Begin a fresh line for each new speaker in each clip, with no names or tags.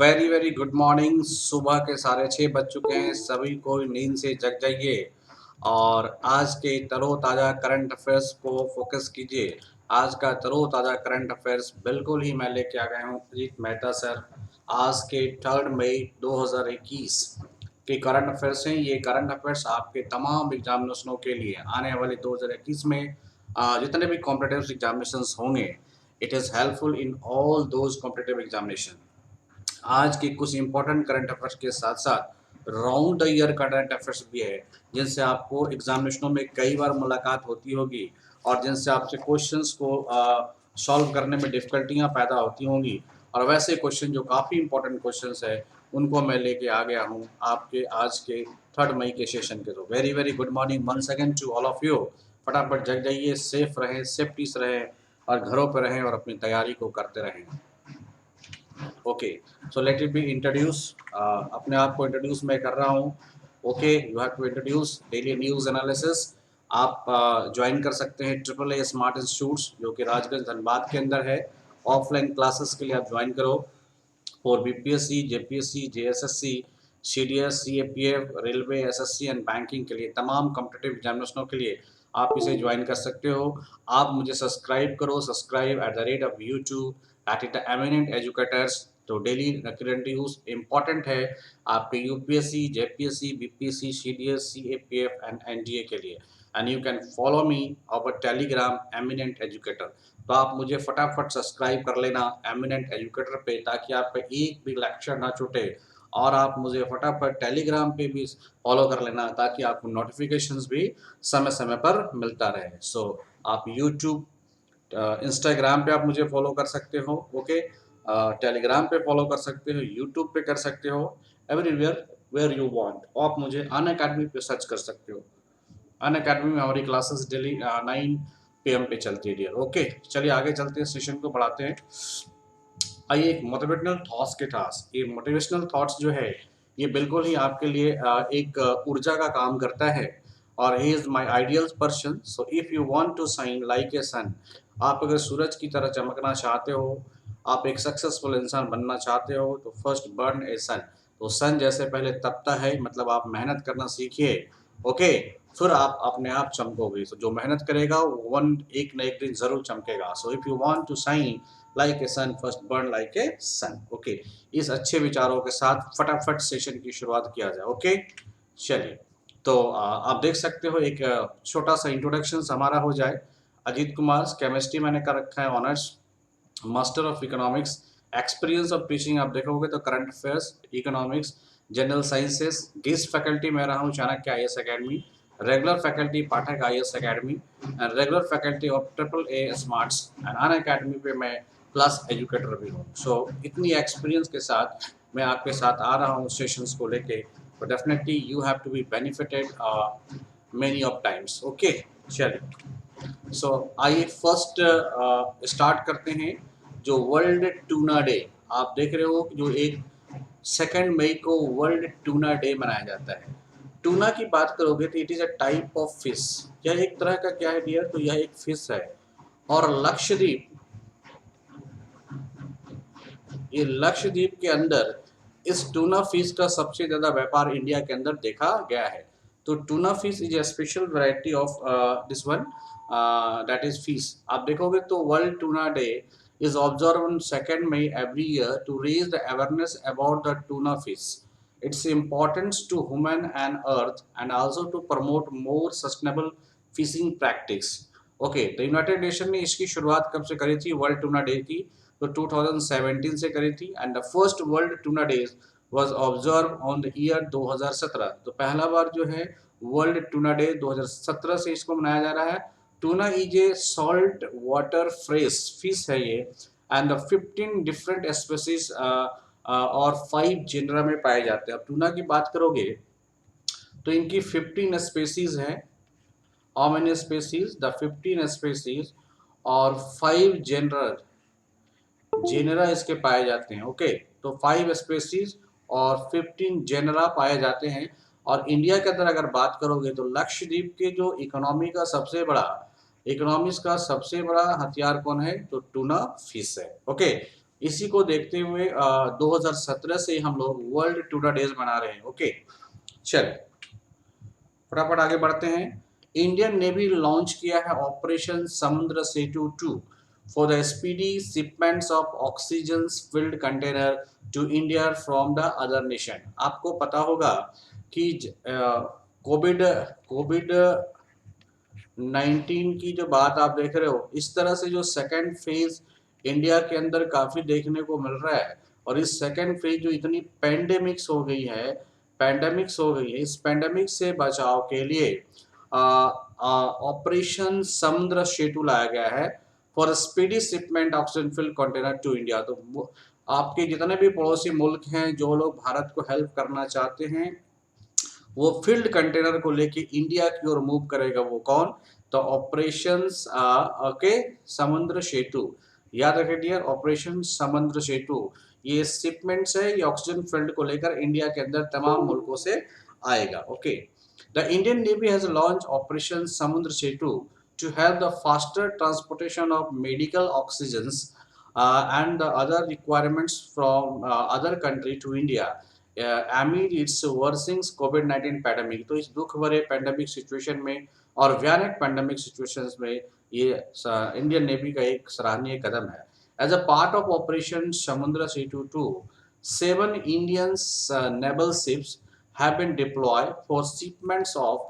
Very very good morning. सुबह के 6:30 बज चुके हैं। सभी को नींद से जग जाइए और आज के तरोताज़ा करंट अफेयर्स को फोकस कीजिए। आज का तरोताज़ा करंट अफेयर्स बिल्कुल ही मैं लेके आ गया हूँ अजीत मेहता सर। आज के 3 मई 2021 के करंट अफेयर्स हैं। ये करंट अफेयर्स आपके तमाम एग्जामिनेशनों के लिए आने वाले 2021 में जितने भी कॉम्पिटिटिव एग्जामिनेशंस होंगे, it is helpful in all those competitive examination. आज के कुछ इंपॉर्टेंट करंट अफेयर्स के साथ साथ round the year current affairs भी है, जिनसे आपको एग्जामिनेशनों में कई बार मुलाकात होती होगी और जिनसे आपसे क्वेश्चंस को सॉल्व करने में डिफिकल्टियां पैदा होती होंगी। और वैसे क्वेश्चन जो काफ़ी इंपॉर्टेंट क्वेश्चंस है, उनको मैं लेके आ गया हूँ आपके आज के 3 मई के सेशन के। तो very very good morning once again to all of you. फटाफट जग जाइए, सेफ रहें, सेफ्टी से रहें और घरों पर रहें और अपनी तैयारी को करते रहें। Okay, so let it be introduce. अपने आप को इंट्रोड्यूस मैं कर रहा हूँ। Okay, you have to introduce daily news analysis. आप ज्वाइन कर सकते हैं ट्रिपल ए स्मार्ट इंस्टीट्यूट्स, जो कि राजगंज धनबाद के अंदर है। ऑफलाइन क्लासेस के लिए आप ज्वाइन करो और BPSC, JPSC, JSSC, CDS, CAPF, railway, SSC and banking के लिए तमाम कॉम्पिटिटिव एग्जामिनेशनों के लिए आप इसे ज्वाइन कर सकते हो। आप मुझे सब्सक्राइब करो, subscribe @YouTube at eminent educators. तो डेली करंट न्यूज इंपॉर्टेंट है आपके UPSC, JPSC, BPSC, CDS, CAPF and NDA के लिए। And you can follow me our Telegram eminent educator. तो आप मुझे फटाफट सब्सक्राइब कर लेना एमिनेंट एजुकेटर पे, ताकि आप पे एक भी लेक्चर ना छूटे। और आप मुझे फटाफट टेलीग्राम पे भी फॉलो कर लेना, ताकि आपको नोटिफिकेशंस भी समय समय पर मिलता रहे। सो आप यूट्यूब, इंस्टाग्राम पे आप मुझे फॉलो कर सकते हो, ओके, टेलीग्राम पे फॉलो कर सकते हो, यूट्यूब पे कर सकते हो, एवरीवेयर वेयर यू वांट। आप मुझे अनअकैडमी पे सर्च कर सकते हो। अनअकैडमी में हमारी क्लासेस डेली 9 PM पे चलती है डियर। ओके, चलिए आगे चलते हैं, सेशन को बढ़ाते हैं। आइए एक मोटिवेशनल थॉट्स के टास्क। ये मोटिवेशनल थॉट्स जो है, ये बिल्कुल ही आपके लिए एक ऊर्जा का काम करता है। और he is my ideal person. So if you want to shine like a sun, आप अगर सूरज की तरह चमकना चाहते हो, आप एक सक्सेसफुल इंसान बनना चाहते हो, तो फर्स्ट बर्न ए सन। तो सन जैसे पहले तपता है, मतलब आप मेहनत करना सीखिए, ओके, फिर आप अपने आप चमकोगे। तो जो मेहनत करेगा वो एक न एक दिन जरूर चमकेगा। So if you want to shine like a sun, first burn like a sun. Okay, इस अच्छे विचारों के साथ फटाफट सेशन की शुरुआत किया जाए। ओके, चलिए। तो आप देख सकते हो, एक छोटा सा इंट्रोडक्शन हमारा हो जाए। अजीत कुमार, केमिस्ट्री मैंने कर रखा है honours, master of economics, experience of teaching आप देखोगे तो current affairs, economics, general sciences. Guest faculty मैं रहा हूँ Chanakya IAS academy, regular faculty Pathak IAS academy, and regular faculty of triple A smarts and Unacademy पे मैं क्लास एजुकेटर भी हूँ। सो इतनी एक्सपीरियंस के साथ मैं आपके साथ आ रहा हूँ सेशंस को लेके। तो definitely you have to be benefited many of times. Okay, चलिए। सो आइए फर्स्ट स्टार्ट करते हैं। जो वर्ल्ड टूना डे आप देख रहे हो, जो एक 2 मई को वर्ल्ड टूना डे मनाया जाता है। टूना की बात करोगे तो it is a type of fish. यह एक तरह का क्या है डियर, तो यह एक फिश है। और लक्षद्वीप, ये लक्षद्वीप के अंदर इस टूना फिश का सबसे ज़्यादा व्यापार इंडिया के अंदर देखा गया है। तो tuna fish is a special variety of this one, that is fish. आप देखोगे तो world tuna day is observed on 2 May every year to raise the awareness about the tuna fish, its importance to human and earth, and also to promote more sustainable fishing practice. Okay, तो United nation ने इसकी शुरुआत कब से करी थी world tuna day की, तो 2017 से करी थी। And the first world tuna day was observe on the year 2017। तो पहला बार जो है वर्ल्ड टूना डे 2017 से इसको मनाया जा रहा है। Tuna is a salt water fresh fish है ये, एंड 15 डिफरेंट स्पेसीज और 5 जेनरा में पाए जाते हैं। अब टूना की बात करोगे तो इनकी 15 स्पेसीज हैं। How many species? The 15 species और 5 जेनरा इसके पाए जाते हैं। ओके, तो 5 स्पेसीज और 15 जेनरा पाए जाते हैं। और इंडिया के अंदर अगर बात करोगे तो लक्षद्वीप के जो इकोनॉमिक्स का सबसे बड़ा हथियार कौन है, तो टूना फिश है। ओके, इसी को देखते हुए 2017 से हम लोग वर्ल्ड टूडा डेज मना रहे हैं। ओके, चल फटाफट आगे बढ़ते हैं। इंडियन नेवी लॉन्च किया है operation Samudra Setu 2 for the speedy shipments of oxygen filled container to India from the other nation. आपको पता होगा कि कोविड कोविड 19 की जो बात आप देख रहे हो, इस तरह से जो सेकेंड फेज इंडिया के अंदर काफी देखने को मिल रहा है। और इस सेकेंड फेज जो इतनी पैंडेमिक्स हो गई है, इस पैंडेमिक से बचाव के लिए ऑपरेशन समुद्र सेतु लाया गया है for speedy shipment oxygen filled container to India. तो आपके जितने भी पड़ोसी मुल्क हैं जो लोग भारत को हेल्प करना चाहते हैं, वो फील्ड कंटेनर को लेके इंडिया की ओर मूव करेगा। वो कौन? तो ऑपरेशन ओके समुद्र सेतु, याद रखें डियर, ऑपरेशन समुद्र सेतु ये शिपमेंट्स है, ये ऑक्सीजन फील्ड को लेकर इंडिया के अंदर तमाम मुल्कों से आएगा। Okay, the Indian navy has launch operation Samudra Setu to help the faster transportation of medical oxygens and the other requirements from other country to India amid its worsening COVID-19 pandemic। तो इस दुख भरे पैंडेमिक सिचुएशन में और भयानक pandemic situations में ये Indian navy का एक सराहनीय कदम है। As a part of operation Samudra Setu 2, 7 Indian naval ships have been deployed for shipments of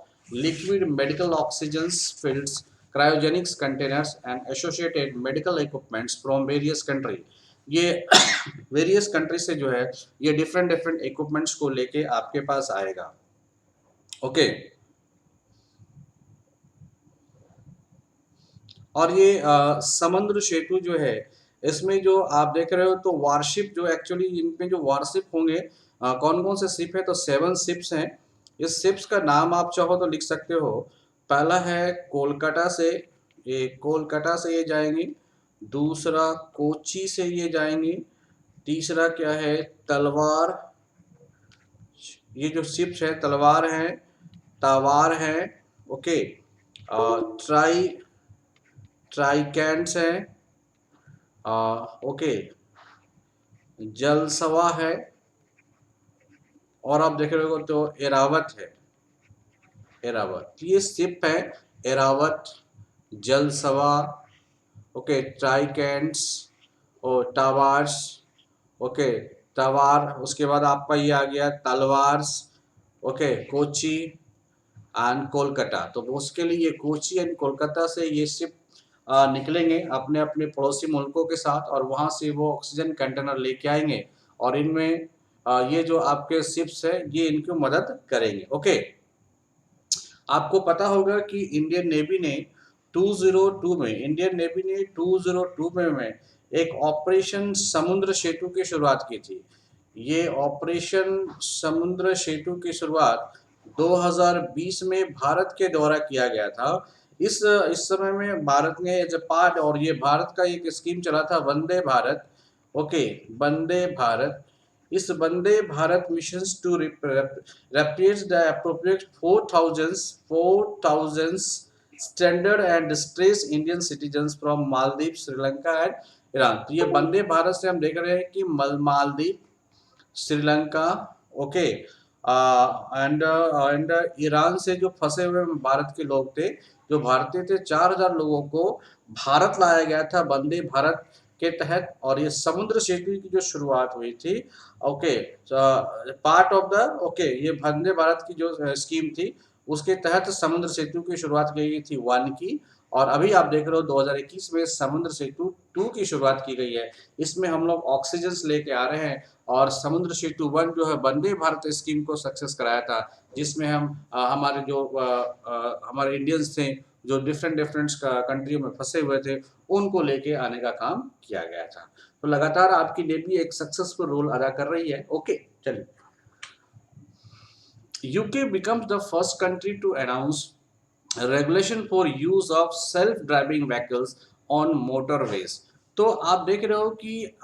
liquid medical oxygen fields, cryogenics containers and associated medical equipments from various country। ये various country से जो है ये डिफरेंट इक्विपमेंट्स को लेके आपके पास आएगा। Okay, और ये समुद्र सेतु जो है, इसमें जो आप देख रहे हो तो वारशिप जो एक्चुअली इनमें जो वारशिप होंगे, कौन कौन से शिप है? तो 7 शिप्स हैं। इस शिप्स का नाम आप चाहो तो लिख सकते हो। पहला है कोलकाता से, ये जाएंगी। दूसरा कोची से ये जाएंगी। तीसरा क्या है? तलवार, ये जो शिप्स है तलवार है, तवार है। ओके, ट्राइकेंट्स है, ओके, जलसवा है, और आप देख रहे हो तो एरावत है। एरावत ये शिप है, एरावत, जलसवा, ओके, ट्राइकेंट्स और टावार्स। ओके, तवार, उसके बाद आपका ये आ गया तलवार्स। Okay, Kochi and Kolkata. तो उसके लिए ये कोची एंड कोलकाता से ये शिप निकलेंगे अपने अपने पड़ोसी मुल्कों के साथ, और वहां से वो ऑक्सीजन कंटेनर लेके आएंगे, और इनमें ये जो आपके शिप्स है ये इनकी मदद करेंगे। ओके, आपको पता होगा कि इंडियन नेवी ने 202 में एक ऑपरेशन समुद्र सेतु की शुरुआत की थी। ये ऑपरेशन समुद्र सेतु की शुरुआत 2020 में भारत के द्वारा किया गया था। इस समय में भारत ने एज ए पार्ट, और ये भारत का एक स्कीम चला था वंदे भारत। ओके, वंदे भारत, इस Vande Bharat mission to repatriate the appropriate 4,000 standard and distress Indian citizens from Maldives, Sri Lanka and Iran. तो ये वंदे भारत से हम देख रहे हैं कि Maldives, Sri Lanka, okay, and Iran से जो फंसे हुए भारत के लोग थे, जो भारतीय थे, 4,000 लोगों को भारत लाया गया था वंदे भारत के तहत। और ये समुद्र सेतु की जो शुरुआत हुई थी, okay, part of the, okay, ये वंदे भारत की जो स्कीम थी उसके तहत समुद्र सेतु की शुरुआत की गई थी 1 की, और अभी आप देख रहे हो 2021 में समुद्र सेतु 2 की शुरुआत की गई है। इसमें हम लोग ऑक्सीजन लेके आ रहे हैं, और समुद्र सेतु 1 जो है वंदे भारत स्कीम को सक्सेस कराया था, जिसमें हम हमारे जो हमारे इंडियंस थे जो डिफरेंट कंट्रियों में फंसे हुए थे, उनको लेके आने का काम किया गया था। तो लगातार आपकी नेवी एक सक्सेसफुल रोल अदा कर रही है। ओके, चलिए, UK becomes the first country to announce a regulation for use of self-driving vehicles on motorways। तो आप देख रहे हो कि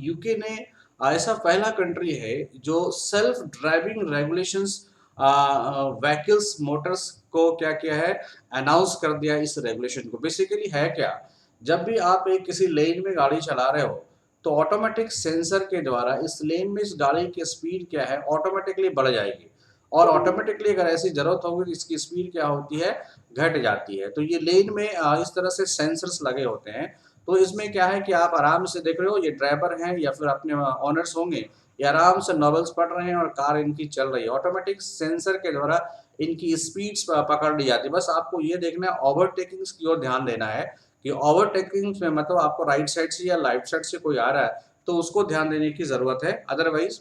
यूके ने ऐसा पहला कंट्री है जो self driving regulations vehicles Motors को क्या किया है, अनाउंस कर दिया। इस रेगुलेशन को बेसिकली है क्या, जब भी आप एक किसी लेन में गाड़ी चला रहे हो तो ऑटोमेटिक सेंसर के द्वारा इस लेन में इस गाड़ी की स्पीड क्या है ऑटोमेटिकली बढ़ जाएगी, और ऑटोमेटिकली अगर ऐसी जरूरत होगी तो इसकी स्पीड क्या होती है घट जाती है। तो ये लेन में इस तरह से सेंसर्स लगे होते हैं। तो इसमें क्या है कि आप आराम से देख रहे हो, ये ड्राइवर हैं या फिर अपने ऑनर्स होंगे, ये आराम से नॉवेल्स पढ़ रहे हैं और कार इनकी चल रही है। ऑटोमेटिक सेंसर के द्वारा इनकी स्पीड्स पकड़ ली जाती है। बस आपको ये देखना है, ओवरटेकिंग्स की ओर ध्यान देना है कि ओवरटेकिंग्स में मतलब आपको राइट साइड से या लेफ्ट साइड से कोई आ रहा है तो उसको ध्यान देने की जरूरत है, अदरवाइज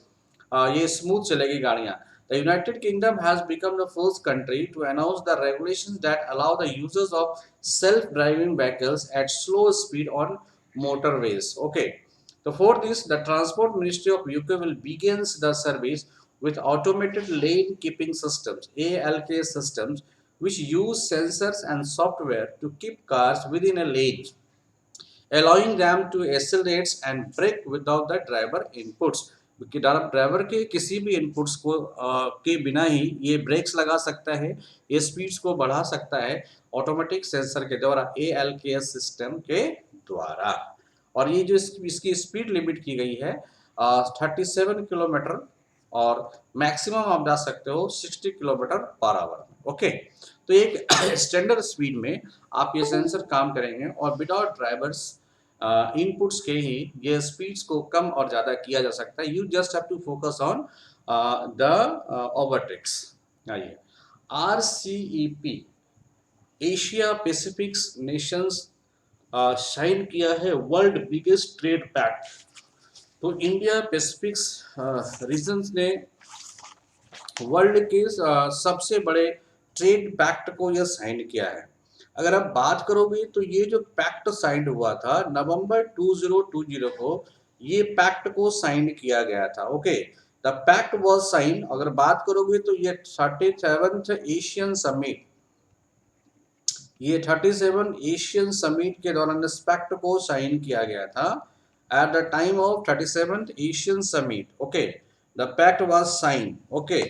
ये स्मूथ चलेगी गाड़ियां। The United Kingdom has become the first country to announce the regulations that allow the users of self-driving vehicles at slow speed on motorways. Okay. So for this, the Transport Ministry of UK will begin the service with automated lane keeping systems (ALK systems), which use sensors and software to keep cars within a lane, allowing them to accelerate and brake without the driver inputs. क्योंकि driver के किसी भी inputs को के बिना ही ये breaks लगा सकता है, ये स्पीड्स को बढ़ा सकता है ऑटोमेटिक सेंसर के द्वारा, ALKS सिस्टम के द्वारा। और ये जो इसकी स्पीड लिमिट की गई है 37 किलोमीटर, और मैक्सिमम आप जा सकते हो 60 किलोमीटर पर आवर। ओके, तो एक स्टैंडर्ड स्पीड में आप ये सेंसर काम करेंगे और विदाउट ड्राइवर्स इनपुट्स के ही ये स्पीड्स को कम और ज़्यादा किया जा सकता है। You just have to focus on the overtakes. आइए, RCEP Asia Pacific nations sign किया है वर्ल्ड बिगेस्ट ट्रेड पैक्ट। तो इंडिया पैसिफिक रीजन्स ने वर्ल्ड के सबसे बड़े ट्रेड पैक्ट को यह साइन किया है। अगर आप बात करोगे तो ये जो पैक्ट साइन हुआ था नवंबर 2020 को, ये पैक्ट को साइन किया गया था। Okay, the pact was sign. अगर बात करोगे तो ये 37th एशियन समिट, ये 37 एशियन समिट के दौरान इस पैक्ट को साइन किया गया था। At the time of 37th Asian summit, okay, the pact was sign. Okay,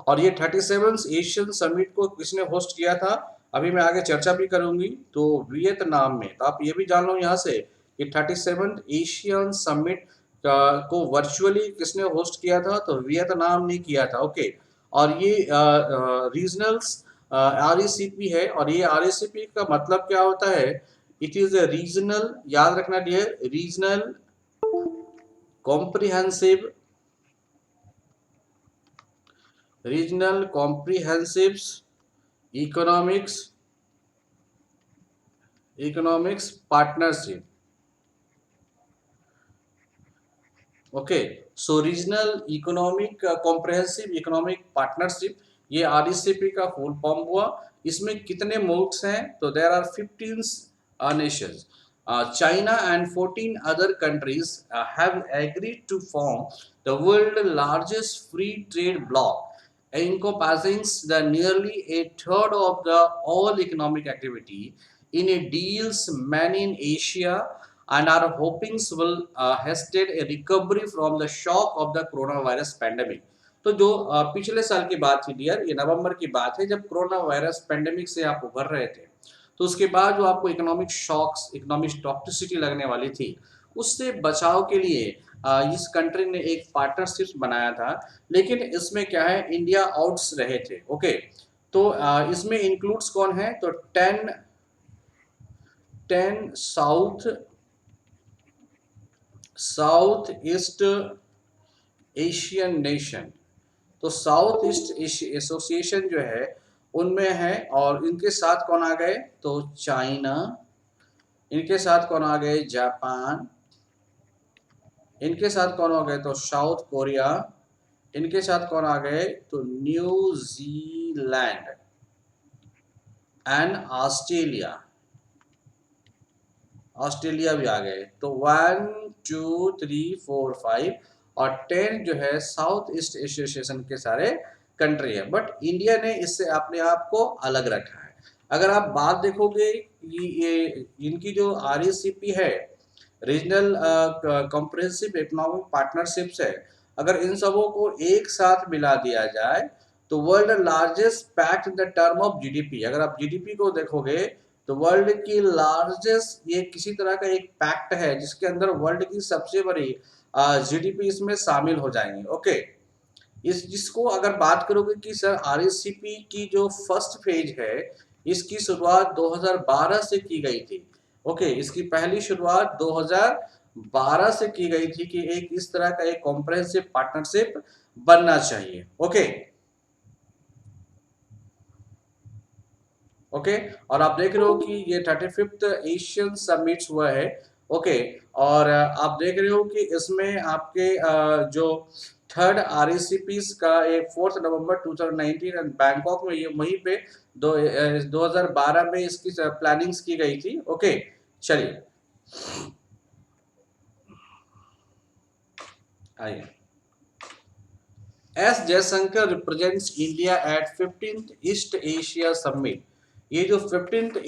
और ये 37th एशियन समिट को किसने होस्ट किया था, अभी मैं आगे चर्चा भी करूंगी। तो वियतनाम में, तो आप ये भी जान लो यहाँ से कि 37th एशियन समिट को वर्चुअली किसने होस्ट किया था, तो वियतनाम ने किया था। ओके, और ये रीजनल्स RECP है, और ये RECP का मतलब क्या होता है, इट इज ए रीजनल, याद रखना dear, regional comprehensive economics partnership. Okay, so regional economic comprehensive economic partnership, ये RECP का फुल फॉर्म हुआ। इसमें कितने मोड्स हैं, तो there are 15 nations, China and 14 other countries have agreed to form the world's largest free trade bloc, encompassing the nearly a third of the all economic activity in a deals many in Asia, and are hoping will hasten a recovery from the shock of the coronavirus pandemic. तो जो पिछले साल की बात थी dear, ये नवंबर की बात है, जब कोरोना वायरस पेंडेमिक से आप उभर रहे थे, तो उसके बाद जो आपको इकोनॉमिक शॉक्स, इकोनॉमिक टॉक्सिसिटी लगने वाली थी, उससे बचाव के लिए इस कंट्री ने एक पार्टनरशिप बनाया था। लेकिन इसमें क्या है, इंडिया आउट्स रहे थे। ओके, तो इसमें इंक्लूड्स कौन है, तो 10 साउथ ईस्ट एशियन नेशन, तो साउथ ईस्ट एसोसिएशन जो है उनमें है। और इनके साथ कौन आ गए, तो चाइना, इनके साथ कौन आ गए, जापान, इनके साथ कौन आ गए, तो साउथ कोरिया, इनके साथ कौन आ गए, तो न्यूजीलैंड एंड ऑस्ट्रेलिया भी आ गए। तो 1 2 3 4 5 और 10 जो है साउथ ईस्ट एसोसिएशन के सारे कंट्री है, बट इंडिया ने इससे अपने आप को अलग रखा है। अगर आप बात देखोगे, ये इनकी जो RECP है, रीजनल कॉम्प्रिहेंसिव इकोनॉमिक पार्टनरशिप्स है, अगर इन सबों को एक साथ मिला दिया जाए तो world largest pact in the term of GDP, अगर आप GDP को देखोगे तो वर्ल्ड की लार्जेस्ट, ये किसी तरह का एक पैक्ट है जिसके अंदर वर्ल्ड की सबसे बड़ी जीडीपी इसमें शामिल हो जाएंगे। ओके, इस जिसको अगर बात करोगे कि सर आरएससीपी की जो फर्स्ट फेज है इसकी शुरुआत 2012 से की गई थी। ओके, इसकी पहली शुरुआत 2012 से की गई थी कि एक इस तरह का एक कॉम्प्रहेंसिव पार्टनरशिप बनना चाहिए। ओके ओके, और आप देख रहे हो कि ये 35th एशियन समिट्स हुआ है। ओके, और आप देख रहे हो कि इसमें आपके जो थर्ड आरईसीपीस का एक 4 नवंबर 2019 एंड बैंकॉक में, ये वहीं पे 2012 में इसकी प्लानिंग्स की गई थी। ओके, चलिए आइए। S Jaishankar represents India at 15th east Asia summit. ये जो 15th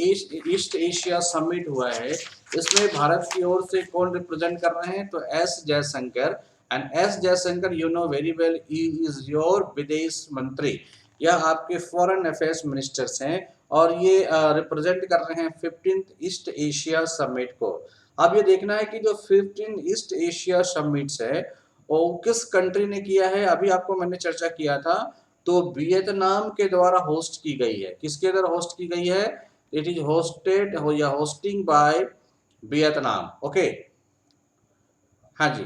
ईस्ट एशिया समिट हुआ है इसमें भारत की ओर से कौन रिप्रेजेंट कर रहे हैं? तो S Jaishankar. And S Jaishankar you know very well he is your विदेश मंत्री, यह आपके फॉरेन अफेयर्स मिनिस्टर्स हैं और ये रिप्रेजेंट कर रहे हैं 15th ईस्ट एशिया समिट को। अब ये देखना है कि जो 15 ईस्ट एशिया समिट्स है वो किस कंट्री ने किया है। अभी आपको मैंने चर्चा किया था, तो वियतनाम के द्वारा होस्ट की गई है। किसके द्वारा होस्ट की गई है? इट इज होस्टेड हो या होस्टिंग बाय वियतनाम। ओके, हाँ जी।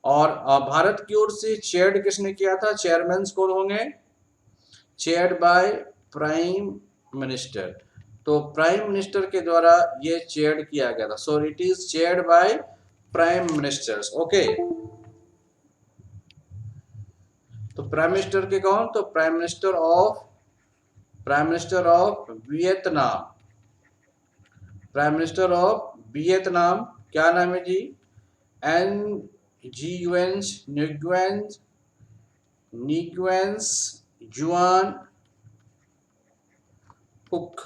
और भारत की ओर से चेयर्ड किसने किया था? चेयरमैन कौन होंगे? Chaired by prime minister. तो प्राइम मिनिस्टर के द्वारा ये चेयर्ड किया गया था। So it is chaired by prime ministers. Okay, तो प्राइम मिनिस्टर के कौन? तो prime minister of Vietnam. Prime minister of Vietnam क्या नाम है जी? एन जी यूएंस निक्वेंस जुआन पुक।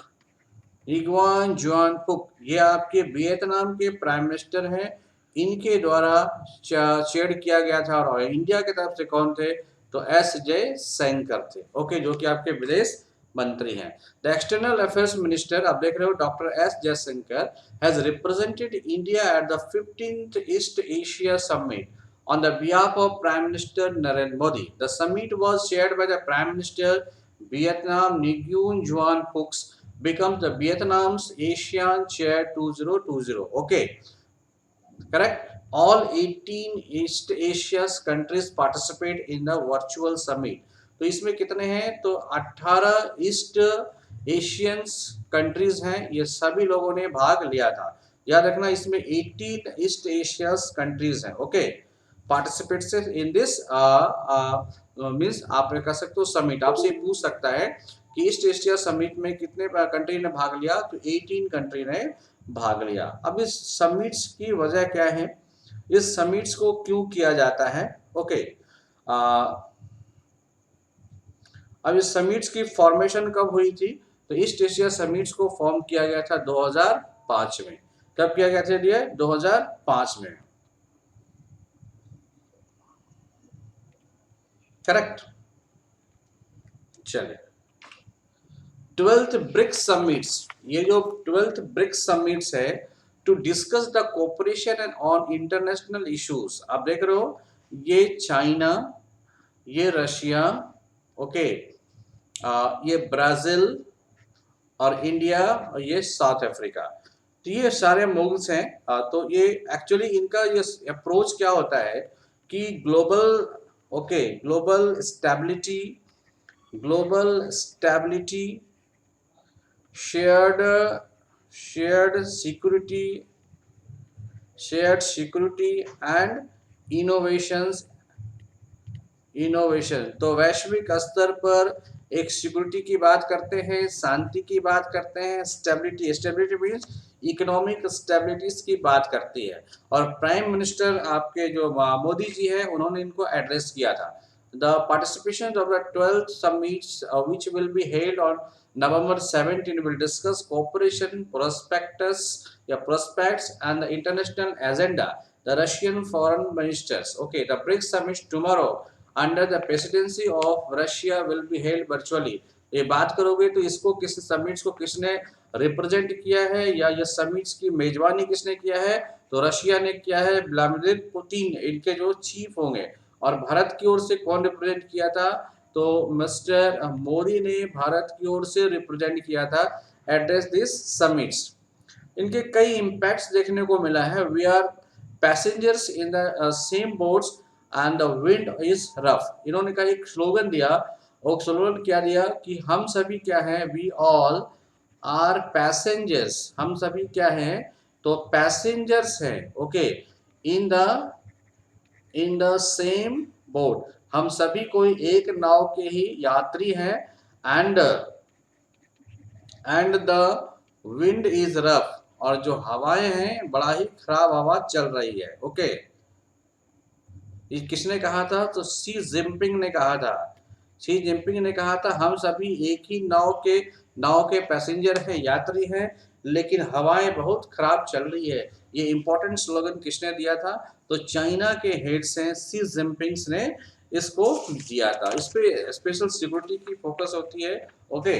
इगवान जुआन पुक, ये आपके वियतनाम के प्राइम मिनिस्टर हैं। इनके द्वारा चेयर किया गया था। और इंडिया की तरफ से कौन थे? तो एस जय शंकर थे। ओके, जो कि आपके विदेश मंत्री हैं। द एक्सटर्नल अफेयर्स मिनिस्टर, आप देख रहे हो, doctor S Jaishankar has represented India at the 15th east Asia summit on the behalf of Prime Minister Narendra Modi. The summit was chaired by the Prime Minister Vietnam Nguyen Xuan Phuc, becomes the Vietnam's ASEAN Chair 2020. Okay, correct. All 18 East Asia countries participate in the virtual summit. तो इसमें कितने हैं? तो 18 east Asians countries हैं, ये सभी लोगों ने भाग लिया था। याद रखना, इसमें 18 ईस्ट एशिया कंट्रीज हैं। Okay, participates in this means आप कह सकते हो समिट। आपसे पूछ सकता है कि ईस्ट एशिया समिट में कितने कंट्री ने भाग लिया? तो 18 कंट्री ने भाग लिया। अब इस समिट्स की वजह क्या है? इस समिट्स को क्यों किया जाता है? ओके, अब इस समिट्स की फॉर्मेशन कब हुई थी? तो ईस्ट एशिया समिट्स को फॉर्म किया गया था 2005 में। कब किया गया था? ये 2005 में। करेक्ट। चलिए, 12th ब्रिक्स समिट्स, ये जो 12th ब्रिक्स समिट्स है to discuss the cooperation and on international issues. आप देख रहे हो, ये चाइना, ये रशिया, ओके, ये ब्राजील और इंडिया और ये साउथ अफ्रीका, तो ये सारे मुल्क हैं। तो ये एक्चुअली इनका ये अप्रोच क्या होता है कि global, okay, global stability, shared security and innovation. तो वैश्विक स्तर पर एक सिक्योरिटी की बात करते हैं, शांति की बात करते हैं, स्टेबिलिटी मीन्स इकोनॉमिक स्टेबिलिटीज की बात करती है। और प्राइम मिनिस्टर आपके जो मोदी जी हैं उन्होंने इनको एड्रेस किया था। The participation of the 12th summits, which will be held on November 17, will discuss cooperation prospects and the international agenda. The Russian foreign ministers, okay, the BRICS summit tomorrow under the presidency of Russia will be held virtually. ये बात करोगे तो इसको किस summits को किसने represent किया है या ये समिट्स की मेजबानी किसने किया है, तो रशिया ने किया है, व्लादिमीर पुतिन इनके जो चीफ होंगे। और भारत की ओर से कौन रिप्रेजेंट किया था, तो मिस्टर मोदी ने भारत की ओर से रिप्रेजेंट किया था एड्रेस दिस समिट्स। इनके कई इम्पैक्ट्स देखने को मिला है। We are passengers in the same boats and the wind is rough. इन्होंने का एक स्लोगन दिया, और स्लोगन क्या दिया कि हम सभी क्या हैं, वी ऑल आर पैसेंजर्स, हम सभी क्या हैं, तो पैसेंजर्स हैं, okay, in the same boat, हम सभी कोई एक नाव के ही यात्री हैं। And the wind is rough, और जो हवाएं हैं बड़ा ही खराब हवा चल रही है, ओके। ये किसने कहा था, तो शी जिनपिंग ने कहा था। शी जिनपिंग ने कहा था हम सभी एक ही नाव के पैसेंजर हैं, यात्री हैं, लेकिन हवाएं बहुत खराब चल रही है। ये इंपॉर्टेंट स्लोगन किसने दिया था, तो चाइना के हेड्स हैं शी जिनपिंग ने इसको दिया था। इस पे स्पेशल सिक्योरिटी की फोकस होती है, ओके।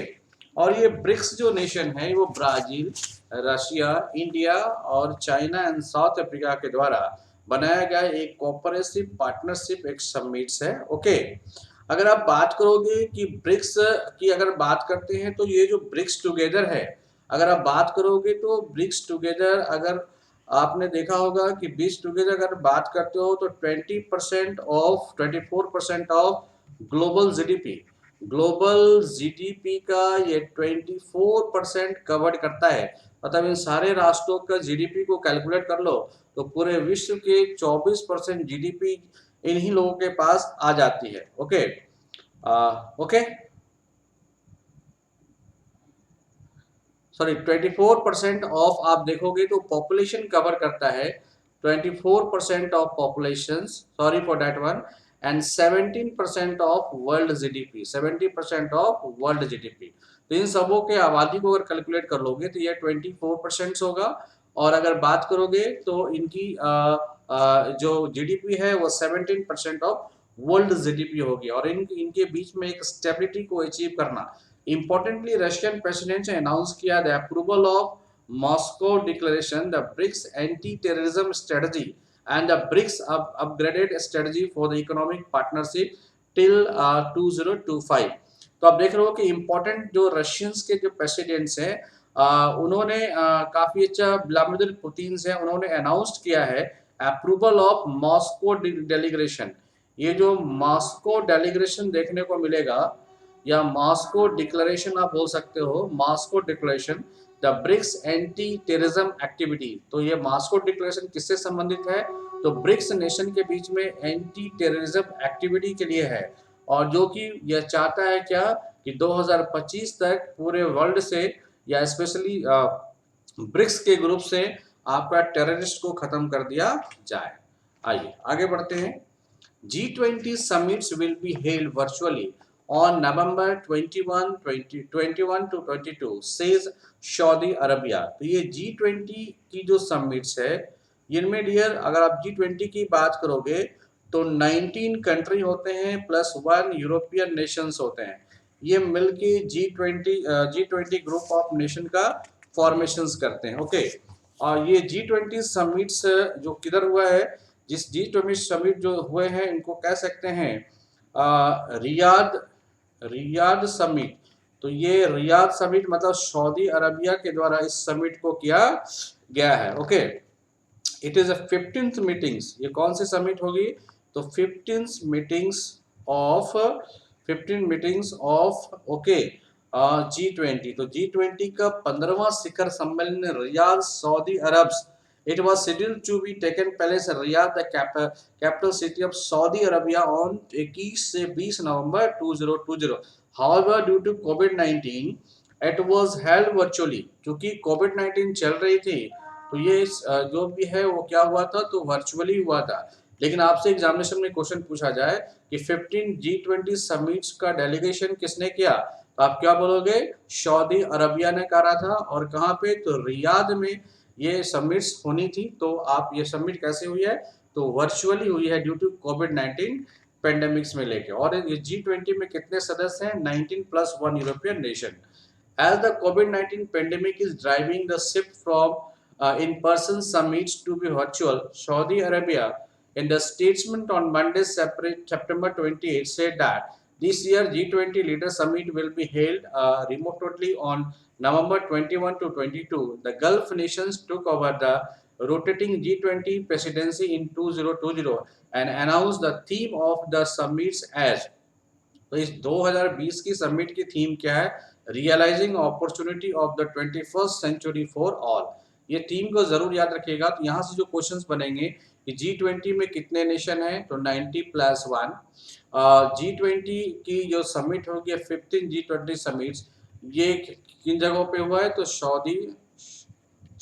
और ये ब्रिक्स जो नेशन है वो ब्राजील, रशिया, इंडिया और चाइना एंड साउथ अफ्रीका के द्वारा बनाया गया एक कोऑपरेटिव पार्टनरशिप एक समिट्स है, ओके। अगर आप बात करोगे कि ब्रिक्स की अगर बात करते हैं, तो ये जो ब्रिक्स टुगेदर है, अगर आप बात करोगे तो ब्रिक्स टुगेदर, अगर आपने देखा होगा कि ब्रिक्स टुगेदर अगर बात करते हो तो 24% ऑफ ग्लोबल जीडीपी का ये 24% कवर करता है। मतलब इन सारे राष्ट्रों का जीडीपी को कैलकुलेट कर लो तो पूरे विश्व के 24% जीडीपी इन्हीं लोगों के पास आ जाती है, ओके। ओके, सॉरी 24% ऑफ, आप देखोगे तो पॉपुलेशन कवर करता है 24% of population, sorry for that one, and 17% of world GDP, 70% of world GDP. तो इन सबों के आबादी को अगर कैलकुलेट कर लोगे तो ये 24% होगा। और अगर बात करोगे तो इनकी जो जीडीपी है वो 17% ऑफ वर्ल्ड जीडीपी होगी। और इनके बीच में एक स्टेबिलिटी को अचीव करना, इम्पोर्टेंटली रशियन प्रेसिडेंट ने अनाउंस किया the approval of Moscow declaration, the BRICS anti terrorism strategy and the BRICS upgraded strategy for the economic partnership till 2025। तो आप देख रहे हो कि इम्पोर्टेंट जो रशियंस के जो प्रेसिडेंट्स हैं, उन्होंने काफी अच्छा, व्लादिमीर पुतिन से उन्होंने अनाउंस किया है अप्रूवल ऑफ मॉस्को डेलीग्रेशन। ये जो मॉस्को डेलीग्रेशन देखने को मिलेगा, या मॉस्को डिक्लेरेशन आप बोल सकते हो, Moscow declaration the BRICS anti terrorism activity. तो ये मॉस्को डिक्लेरेशन किससे संबंधित है, तो ब्रिक्स नेशन के बीच में एंटी टेररिज्म एक्टिविटी के लिए है। और जो कि यह चाहता है क्या, कि 2025 तक पूरे वर्ल्ड से या स्पेशली ब्रिक्स के ग्रुप से आपका टेररिस्ट को खत्म कर दिया जाए। आइए आगे बढ़ते हैं। G20 summits will be held virtually on November 21 to 22, says Saudi Arabia. तो ये G20 की जो समिट्स है, इनमें डियर अगर आप G20 की बात करोगे तो 19 कंट्री होते हैं प्लस 1 यूरोपियन नेशंस होते हैं। ये मिलके G20 ग्रुप ऑफ नेशन का फॉर्मेशंस करते हैं, ओके। और ये G20 समिट्स जो किधर हुआ है, जिस G20 समिट जो हुए हैं इनको कह सकते हैं रियाद समिट। तो ये रियाद समिट मतलब सऊदी अरबिया के द्वारा इस समिट को किया गया है, okay. It is 15th meetings. ये कौन सी समिट होगी, तो 15 मीटिंग्स ऑफ ओके G20। तो G20 का 15वां शिखर सम्मेलन Riyadh, Saudi Arab. It was scheduled to be taken place in Riyadh, the capital city of Saudi Arabia, on 21 से 20 नवंबर 2020। However, due to COVID-19, it was held virtually। क्योंकि COVID-19 चल रही थी, तो ये जो भी है वो क्या हुआ था, तो वर्चुअली हुआ था। लेकिन आपसे एग्जामिनेशन में क्वेश्चन पूछा जाए कि 15 G20 समिट्स का डेलीगेशन किसने किया, तो आप क्या बोलोगे, सऊदी अरबिया ने करा था। और कहाँ पे, तो रियाद में ये समिट्स होनी थी। तो आप ये समिट कैसे हुई है, तो वर्चुअली हुई है ड्यू टू कोविड-19 पेंडेमिक्स में लेके। और ये G20 में कितने सदस्य हैं, 19 + 1 European nation. As the COVID-19 pandemic is driving the shift from in-person summits to be virtual, Saudi Arabia, in the statement on Monday, September 28, said that this year G20 Leader Summit will be held remotely on November 21 to 22. The Gulf nations took over the rotating G20 presidency in 2020 and announced the theme of the summits as, तो इस 2020 की summit की theme क्या है? Realising opportunity of the 21st century for all. ये theme को जरूर याद रखिएगा। तो यहाँ से जो क्वेश्चंस बनेंगे कि G20 में कितने नेशन हैं, तो 90+1। G20 की जो समिट होगी 15 G20 समिट्स, ये किन जगहों पे हुआ है, तो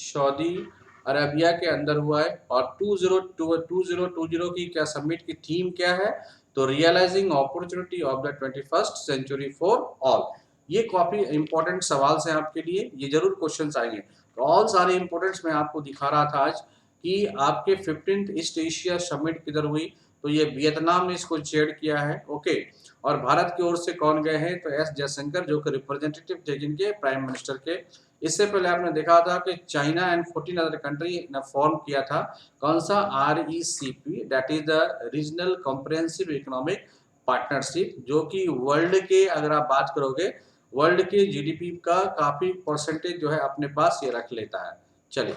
सऊदी अरेबिया के अंदर हुआ है। और 2020 की क्या समिट की थीम क्या है, तो realising opportunity of the 21st century for all. ये काफी इंपॉर्टेंट सवाल हैं आपके लिए, ये जरूर क्वेश्चंस आएंगे। तो ऑल सारे इंपॉर्टेंट्स मैं आपको दिखा रहा था आज कि आपके 15th ईस्ट एशिया समिट किधर हुई, तो ये वियतनाम ने इसको चेयर किया है। ओके, और भारत की ओर से कौन गए हैं, तो एस जयशंकर, जो कि रिप्रेजेंटेटिव थे जिनके प्राइम मिनिस्टर के। इससे पहले आपने देखा था कि चाइना एंड 14 अदर कंट्री ने फॉर्म किया था कौन सा, RECP, that is the regional comprehensive economic partnership, जो कि वर्ल्ड के, अगर आप बात करोगे वर्ल्ड के GDP का काफी परसेंटेज जो है अपने पास ये रख लेता है। चलिए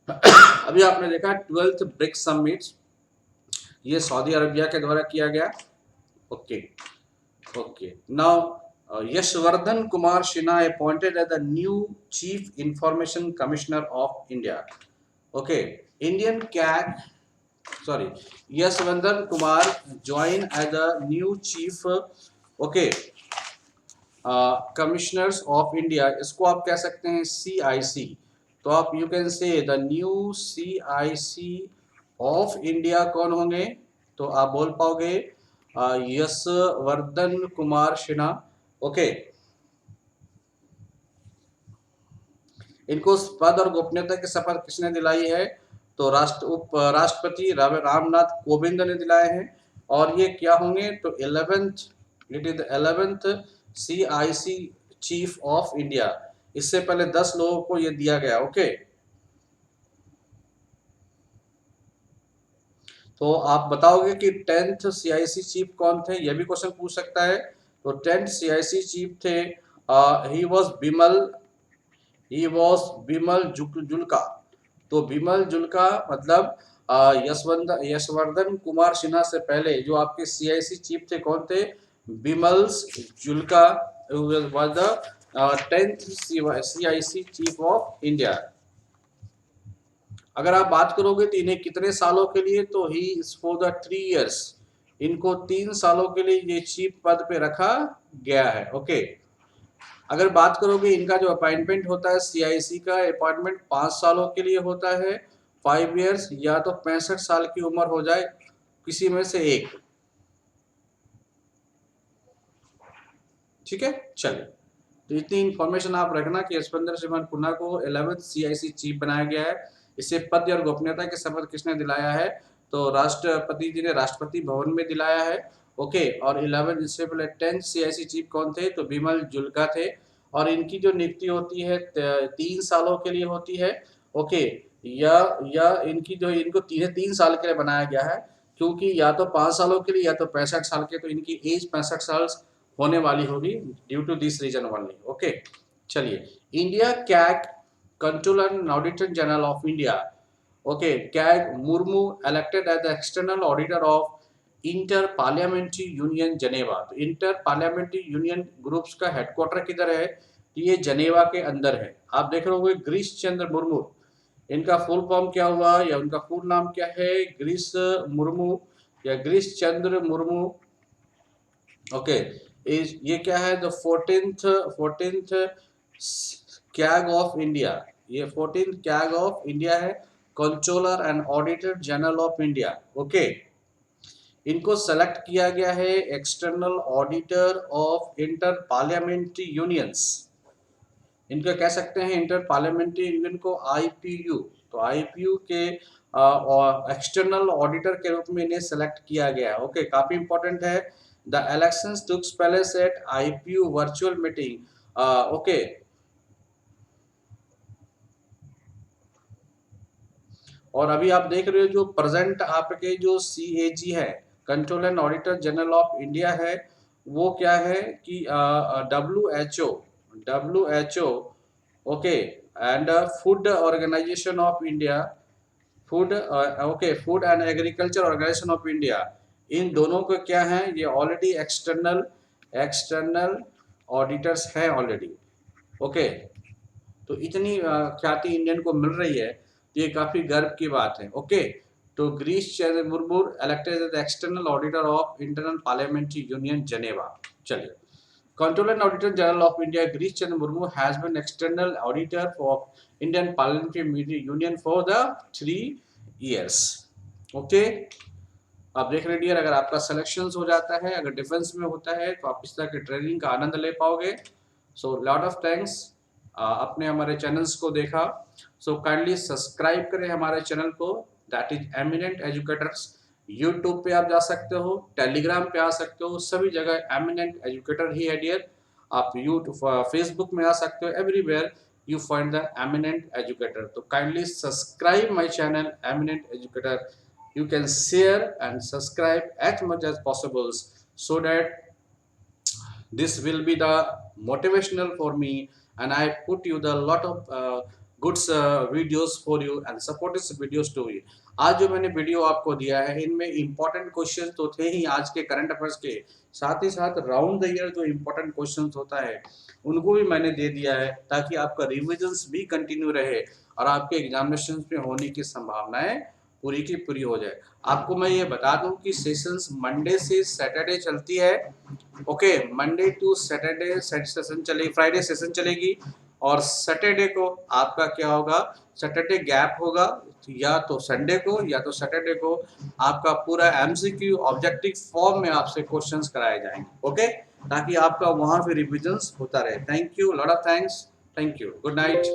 अभी आपने देखा 12th ब्रिक्स समिट, ये सऊदी अरबिया के द्वारा किया गया। Okay okay, now Yashwardhan Kumar Sinha appointed as the new Chief Information Commissioner of India. Okay, Yashwardhan Kumar joined as the new Chief Commissioners of India. इसको आप कह सकते हैं CIC। तो आप you can say the new CIC of India कौन होंगे, तो आप बोल पाओगे यशवर्धन कुमार सिन्हा। ओके, इनको पद और गोपनीयता की शपथ किसने दिलाई है, तो राष्ट्रपति रामनाथ कोविंद ने दिलाए हैं। और ये क्या होंगे, तो 11th CIC chief of India. इससे पहले 10 लोगों को ये दिया गया। ओके, तो आप बताओगे कि 10th CIC चीफ कौन थे, यह भी क्वेश्चन पूछ सकता है। तो 10th CIC चीफ थे, ही वॉज बिमल जुल्का। तो बिमल जुल्का मतलब यशवर्धन कुमार सिन्हा से पहले जो आपके CIC चीफ थे कौन थे, Bimal Julka was the 10th CIC chief of India. अगर आप बात करोगे तो इन्हें कितने सालों के लिए, तो he is for the 3 years, इनको 3 सालों के लिए ये चीफ पद पे रखा गया है। ओके, अगर बात करोगे इनका जो अपॉइंटमेंट होता है CIC का अपॉइंटमेंट 5 सालों के लिए होता है, 5 years, या तो 65 साल की उम्र हो जाए किसी में से एक। ठीक है, चलिए, तो इतनी इंफॉर्मेशन आप रखना कि यशवंत सिंह कुन्हा को 11th CIC चीफ बनाया गया है। इसे पद और गोपनीयता की शपथ किसने दिलाया है, तो राष्ट्रपति जी ने राष्ट्रपति भवन में दिलाया है। ओके, और 11 इससे पहले 10th CIC चीफ कौन थे, तो बिमल जुल्का थे। और इनकी जो नियुक्ति होती है 3 सालों के लिए होती है। ओके, या इनकी जो इनको 3 साल के लिए बनाया गया है, क्योंकि या तो 5 सालों के लिए या तो 65 साल के, तो इनकी एज 65 साल होने वाली होगी due to this reason only. Okay, चलिए, India CAG controller and auditor general of India, okay, CAG Murmu elected as the external auditor of inter parliamentary union Geneva. तो इंटर पार्लियामेंट्री यूनियन ग्रुप्स का headquarter किधर है, तो ये जनेवा के अंदर है। आप देख रहे होंगे गिरीश चंद्र मुर्मू, इनका फुल फॉर्म क्या हुआ या उनका फुल नाम क्या है, गिरीश मुर्मू या गिरीश चंद्र मुर्मू। ओके, ये क्या है, the 14th CAG of India, ये 14th कैग ऑफ इंडिया है, controller and auditor general of India. Okay, इनको सेलेक्ट किया गया है external auditor of inter parliamentary unions. इनको कह सकते हैं इंटर पार्लियामेंट्री यूनियन को IPU। तो IPU के एक्सटर्नल ऑडिटर के रूप में इन्हें सेलेक्ट किया गया है। ओके, काफी इंपॉर्टेंट है। The elections took place at IPU virtual meeting okay, और अभी आप देख रहे हो जो प्रेजेंट आपके जो CAG है, control and auditor general of India है, वो क्या है कि WHO okay, and food organisation of India, food okay, food and agriculture organisation of India, इन दोनों को क्या है, ये ऑलरेडी एक्सटर्नल एक्सटर्नल ऑडिटर्स हैं ऑलरेडी। ओके, तो इतनी ख्याति इंडियन को मिल रही है, तो ये काफी गर्व की बात है। ओके, तो Girish Chandra Murmu elected as external auditor of internal parliamentary union Geneva. चलिए, controller and auditor general of India Girish Chandra Murmu has been external auditor for Indian parliamentary union for the 3 years। Okay, आप देख रहे डियर, अगर आपका सिलेक्शन हो जाता है, अगर डिफेंस में होता है, तो आप इस तरह की ट्रेनिंग का आनंद ले पाओगे। सो लॉट ऑफ थैंक्स, अपने हमारे चैनल्स को देखा। सो काइंडली सब्सक्राइब करें हमारे चैनल को, that is eminent educators. YouTube पे आप जा सकते हो, टेलीग्राम पे आ सकते हो, सभी जगह एमिनेंट एजुकेटर ही है डियर। आप यूट्यूब फेसबुक में आ सकते हो, everywhere you find the eminent educator, तो kindly subscribe my channel eminent educator. You can share and subscribe as much as possible, so that this will be the motivational for me, and I put you the lot of good videos for you and supportive videos to you. आज जो मैंने video आपको दिया है, इनमें important question तो थे ही आज के करंट अफेयर्स के, साथ ही साथ राउंड द ईयर जो इंपॉर्टेंट क्वेश्चन होता है उनको भी मैंने दे दिया है, ताकि आपका रिविजन्स भी कंटिन्यू रहे और आपके एग्जामिनेशन में होने की संभावनाएं पूरी की पूरी हो जाए। आपको मैं ये बता दूं कि सेशंस मंडे से सैटरडे चलती है। Okay, Monday to Saturday session चलेगी, फ्राइडे सेशन चलेगी, और सैटरडे को आपका क्या होगा, सैटरडे गैप होगा, या तो संडे को या तो सैटरडे को आपका पूरा MCQ ऑब्जेक्टिव फॉर्म में आपसे क्वेश्चंस कराए जाएंगे। ओके, ताकि आपका वहां पे रिविजन्स होता रहे। Thank you, lot of thanks, thank you, good night.